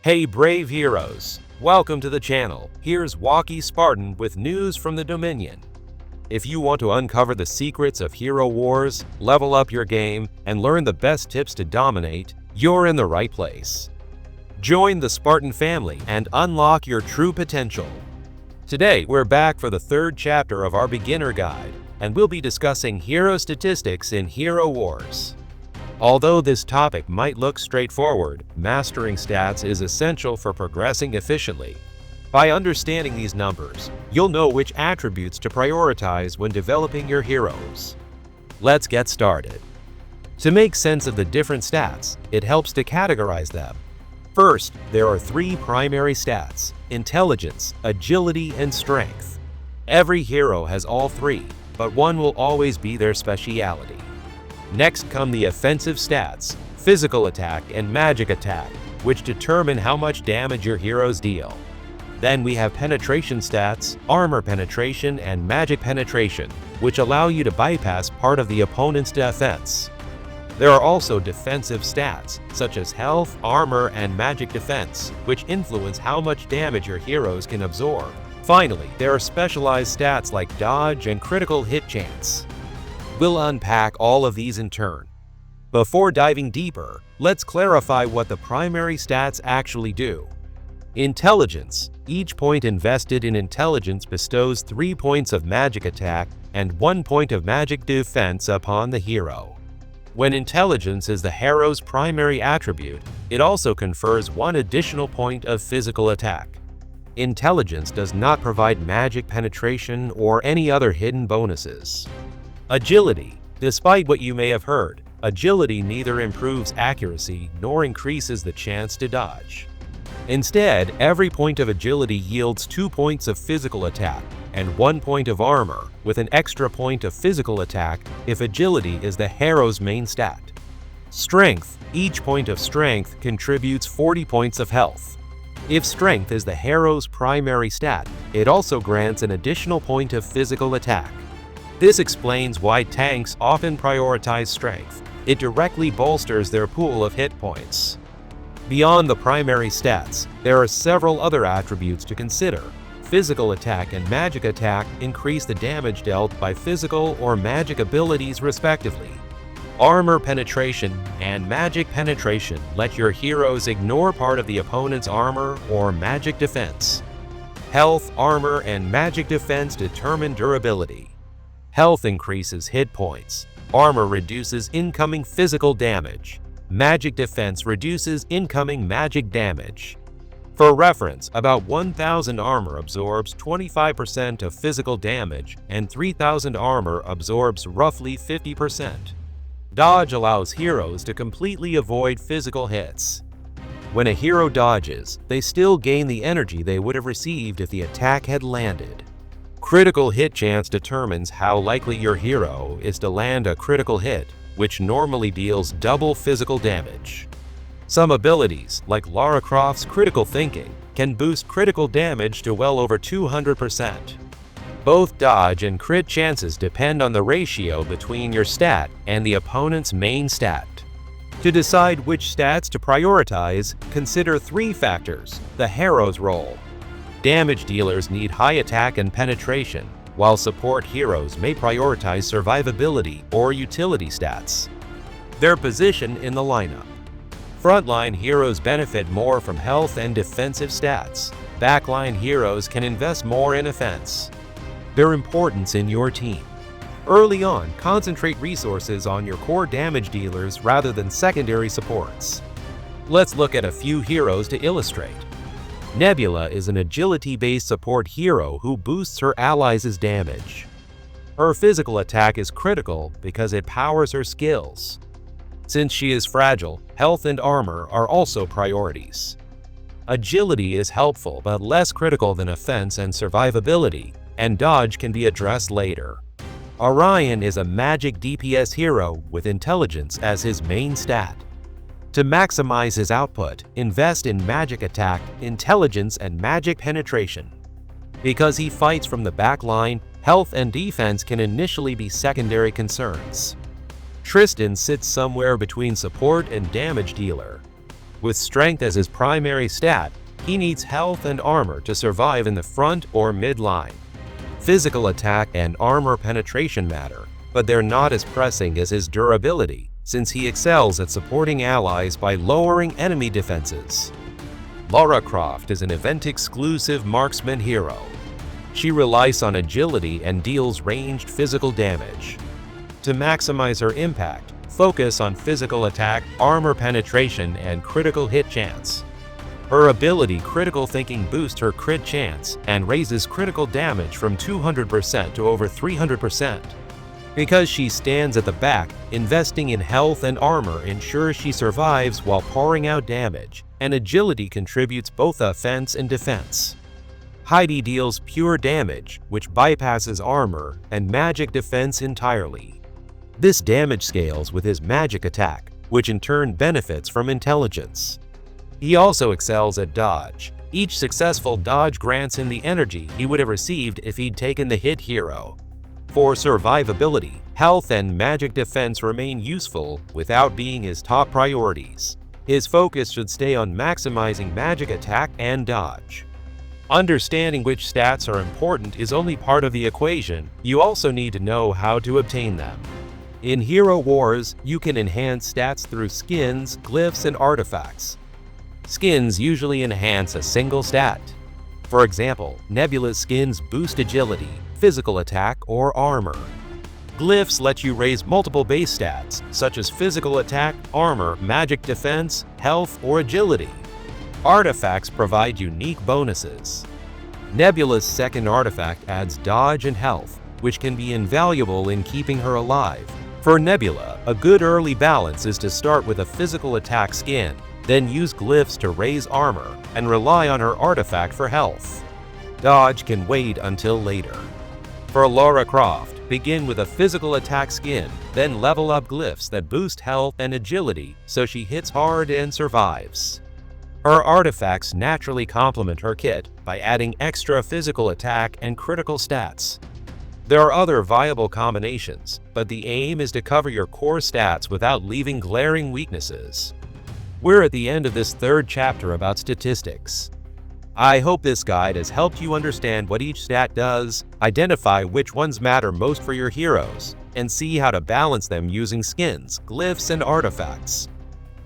Hey brave heroes! Welcome to the channel. Here's Waki Spartan with news from the Dominion. If you want to uncover the secrets of hero wars, level up your game, and learn the best tips to dominate, you're in the right place. Join the Spartan family and unlock your true potential. Today, we're back for the third chapter of our beginner guide, and we'll be discussing hero statistics in hero wars. Although this topic might look straightforward, mastering stats is essential for progressing efficiently. By understanding these numbers, you'll know which attributes to prioritize when developing your heroes. Let's get started. To make sense of the different stats, it helps to categorize them. First, there are three primary stats: intelligence, agility, and strength. Every hero has all three, but one will always be their speciality. Next come the offensive stats, physical attack and magic attack, which determine how much damage your heroes deal. Then we have penetration stats, armor penetration and magic penetration, which allow you to bypass part of the opponent's defense. There are also defensive stats, such as health, armor, and magic defense, which influence how much damage your heroes can absorb. Finally, there are specialized stats like dodge and critical hit chance. We'll unpack all of these in turn. Before diving deeper, let's clarify what the primary stats actually do. Intelligence. Each point invested in intelligence bestows 3 points of magic attack and 1 point of magic defense upon the hero. When intelligence is the hero's primary attribute, it also confers 1 additional point of physical attack. Intelligence does not provide magic penetration or any other hidden bonuses. Agility. Despite what you may have heard, agility neither improves accuracy nor increases the chance to dodge. Instead, every point of agility yields 2 points of physical attack and 1 point of armor, with an extra point of physical attack if agility is the hero's main stat. Strength. Each point of strength contributes 40 points of health. If strength is the hero's primary stat, it also grants an additional point of physical attack. This explains why tanks often prioritize strength. It directly bolsters their pool of hit points. Beyond the primary stats, there are several other attributes to consider. Physical attack and magic attack increase the damage dealt by physical or magic abilities respectively. Armor penetration and magic penetration let your heroes ignore part of the opponent's armor or magic defense. Health, armor, and magic defense determine durability. Health increases hit points. Armor reduces incoming physical damage. Magic defense reduces incoming magic damage. For reference, about 1,000 armor absorbs 25% of physical damage, and 3,000 armor absorbs roughly 50%. Dodge allows heroes to completely avoid physical hits. When a hero dodges, they still gain the energy they would have received if the attack had landed. Critical hit chance determines how likely your hero is to land a critical hit, which normally deals double physical damage. Some abilities, like Lara Croft's critical thinking, can boost critical damage to well over 200%. Both dodge and crit chances depend on the ratio between your stat and the opponent's main stat. To decide which stats to prioritize, consider 3 factors: the hero's role. Damage dealers need high attack and penetration, while support heroes may prioritize survivability or utility stats. Their position in the lineup. Frontline heroes benefit more from health and defensive stats. Backline heroes can invest more in offense. Their importance in your team. Early on, concentrate resources on your core damage dealers rather than secondary supports. Let's look at a few heroes to illustrate. Nebula is an agility-based support hero who boosts her allies' damage. Her physical attack is critical because it powers her skills. Since she is fragile, health and armor are also priorities. Agility is helpful but less critical than offense and survivability, and dodge can be addressed later. Orion is a magic DPS hero with intelligence as his main stat. To maximize his output, invest in magic attack, intelligence, and magic penetration. Because he fights from the back line, health and defense can initially be secondary concerns. Tristan sits somewhere between support and damage dealer. With strength as his primary stat, he needs health and armor to survive in the front or mid-line. Physical attack and armor penetration matter, but they're not as pressing as his durability, since he excels at supporting allies by lowering enemy defenses. Lara Croft is an event-exclusive marksman hero. She relies on agility and deals ranged physical damage. To maximize her impact, focus on physical attack, armor penetration, and critical hit chance. Her ability Critical Thinking boosts her crit chance and raises critical damage from 200% to over 300%. Because she stands at the back, investing in health and armor ensures she survives while pouring out damage, and agility contributes both offense and defense. Heidi deals pure damage, which bypasses armor and magic defense entirely. This damage scales with his magic attack, which in turn benefits from intelligence. He also excels at dodge. Each successful dodge grants him the energy he would have received if he'd taken the hit hero. For survivability, health and magic defense remain useful without being his top priorities. His focus should stay on maximizing magic attack and dodge. Understanding which stats are important is only part of the equation. You also need to know how to obtain them. In Hero Wars, you can enhance stats through skins, glyphs, and artifacts. Skins usually enhance a single stat. For example, Nebula's skins boost agility, physical attack, or armor. Glyphs let you raise multiple base stats, such as physical attack, armor, magic defense, health, or agility. Artifacts provide unique bonuses. Nebula's second artifact adds dodge and health, which can be invaluable in keeping her alive. For Nebula, a good early balance is to start with a physical attack skin, then use glyphs to raise armor, and rely on her artifact for health. Dodge can wait until later. For Lara Croft, begin with a physical attack skin, then level up glyphs that boost health and agility so she hits hard and survives. Her artifacts naturally complement her kit by adding extra physical attack and critical stats. There are other viable combinations, but the aim is to cover your core stats without leaving glaring weaknesses. We're at the end of this third chapter about statistics. I hope this guide has helped you understand what each stat does, identify which ones matter most for your heroes, and see how to balance them using skins, glyphs, and artifacts.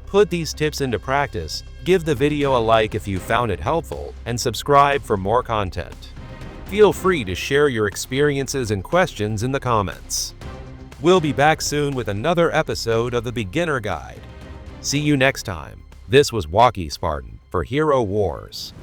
Put these tips into practice, give the video a like if you found it helpful, and subscribe for more content. Feel free to share your experiences and questions in the comments. We'll be back soon with another episode of the Beginner Guide. See you next time. This was Waki Spartan for Hero Wars.